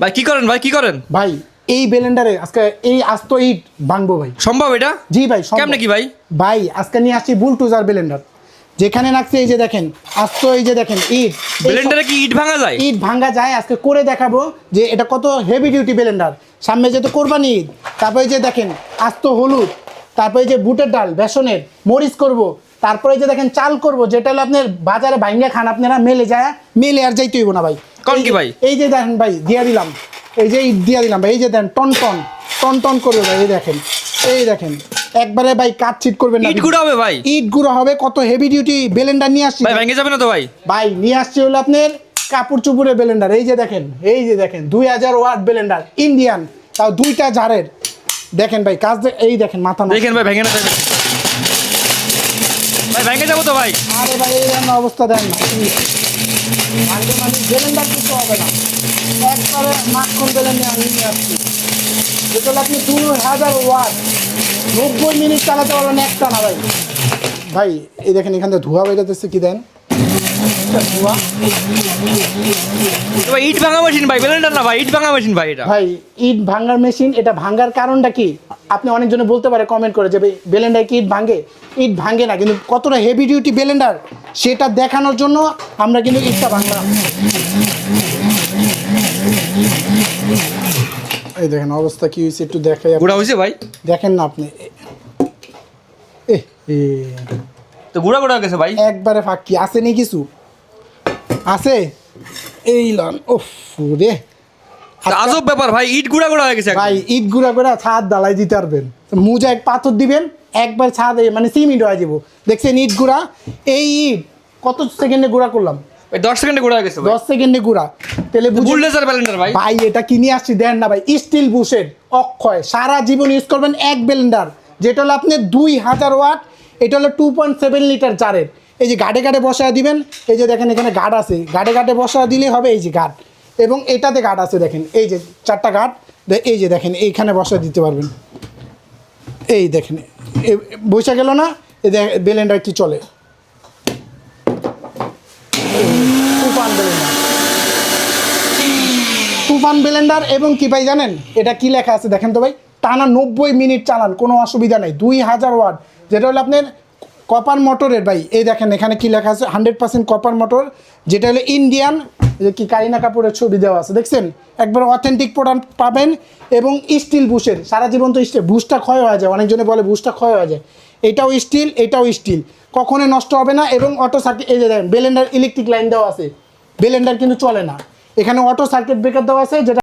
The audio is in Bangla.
ভাই কি করেন ভাই এই ব্লেন্ডারে আজকে এই আস্ত ইট ভাঙবো ভাই। সম্ভব এটা? জি ভাই সম্ভব। কেমনে কি ভাই? ভাই আজকে নিয়ে আসছি বুলডোজার ব্লেন্ডার, যেখানে রাখছে এই যে দেখেন আস্ত, এই যে দেখেন ইট। ব্লেন্ডারে কি ইট ভাঙা যায়? ইট ভাঙা যায়, আজকে করে দেখাবো যে এটা কত হেভি ডিউটি ব্লেন্ডার। সামনে যেহেতু কোরবানি ঈদ, তারপরে যে দেখেন আস্ত হলুদ, তারপরে যে বুটের ডাল, বেসনের মরিচ করব, তারপরে যে দেখেন চাল করব, যেটা হলো আপনার বাজারে ভাঙ্গা খান আপনারা, মেলে আর যাইতে হইব না ভাই। কোন কি ভাই? এই যে দেখেন ভাই দিয়া দিলাম, এই যে ইট দিয়া দিলাম ভাই, এই যে দেন টন টন করবে ভাই। এই দেখেন একবারে ভাই কাট ছিট করবেন না, ইট গুঁড়া হবে ভাই? ইট গুঁড়া হবে। কত হেভি ডিউটি ব্লেন্ডার নিয়ে আসছি ভাই, ভেঙে যাবে না তো ভাই? ভাই নিয়ে আসছি হলো আপনার কাপড় চুপুরের ব্লেন্ডার। এই যে দেখেন 2000 ওয়াট ব্লেন্ডার, ইন্ডিয়ান, তাও 2টা জারের। দেখেন ভাই কাজ এই দেখেন মাথা নষ্ট। দেখেন ভাই, ভেঙে না যাবে ভাই, ভেঙে যাবো তো ভাই। আরে ভাই এই রান্না অবস্থা দেন না, ভাঙবে মানে ব্লেন্ডার কিছু হবে না, একবারে মাখন ব্লেন্ডার আমি নিয়ে আসছি। যেটা হলো আপনি 2000 ওয়াট 90 মিনিট চালাতে পারবেন একটা না ভাই। ভাই এই দেখেন এখান থেকে ধোঁয়া বেরোতেছে, কি দেন ধোঁয়া। তো ভাই ইট ভাঙা মেশিন ভাই, ব্লেন্ডার না ভাই, ইট ভাঙা মেশিন ভাই এটা। ভাই ইট ভাঙার মেশিন, এটা ভাঙার কারণটা কি আপনি অনেকজনে বলতে পারে কমেন্ট করে যে ব্লেন্ডার কি ইট ভাঙে? ইট ভাঙে না, কিন্তু কতটা হেভি ডিউটি ব্লেন্ডার সেটা দেখানোর জন্য আমরা কিন্তু ইটটা ভাঙলাম। এই দেখেন অবস্থা কি হয়েছে একটু দেখাই। গুঁড়া হয়েছে ভাই? দেখেন না আপনি, তো গুঁড়া হয়ে গেছে ভাই। একবারে ফাঁকি আছে নি কিছু আছে? এই লন ওফ রে, আজব ব্যাপার ভাই, ইট গুঁড়া হয়ে গেছে ভাই ইট গুঁড়া করে ছাদ ডালাই দিতে পারবেন, মুজা এক পাথর দিবেন একবার ছাদ মানে সিমেন্ট হয়ে যাবো। দেখছেন ইট গুঁড়া, এই ইট কত সেকেন্ডে গুঁড়া করলাম? ভাই 10 সেকেন্ডে গুঁড়া হয়ে গেছে ভাই। 10 সেকেন্ডে গুঁড়া। তাহলে বুলডোজার ব্লেন্ডার ভাই। ভাই এটা কিনে আসছি দেন না ভাই, স্টিল বুশের অক্ষয়, সারা জীবন ইউজ করবেন এক ব্লেন্ডার, যেটা হলো আপনি 2000 ওয়াট। এটা হলো 2.7 লিটার জারের। এই যে গাড়ে বসায় দিবেন, এই যে দেখেন এখানে গার্ড আছে, গাড়ে বসায় দিলে হবে, এই যে গার্ড, এবং এটাতে গার্ড আছে দেখেন, এই যে 4টা গার্ড, এই যে দেখেন এইখানে বসায় দিতে পারবেন। এই দেখেন বসে গেল না, এই ব্লেন্ডার কি চলে, তুফান ব্লেন্ডার। এবং কি ভাই জানেন এটা কি লেখা আছে দেখেন তো ভাই, টানা 90 মিনিট চালান কোনো অসুবিধা নেই, 2000 ওয়াট, যেটা হলো আপনার কপার মোটরের ভাই। এই দেখেন এখানে কি লেখা আছে, 100% কপার মোটর, যেটা হলো ইন্ডিয়ান, যে কি কারিনা কাপুরের ছবি দেওয়া আছে দেখছেন, একবার অথেন্টিক প্রোডাক্ট পাবেন। এবং স্টিল বুশের, সারা জীবন তো স্টিল, বুশটা ক্ষয় হয়ে যায়, অনেকজনে বলে বুশটা ক্ষয় হয়ে যায়, এটাও স্টিল, কখনোই নষ্ট হবে না। এবং অটো সার্কিট, এই যে দেখেন ব্লেন্ডার ইলেকট্রিক লাইন দেওয়া আছে, ব্লেন্ডার কিন্তু চলে না, এখানে অটো সার্কিট ব্রেকার দেওয়া আছে, যেটা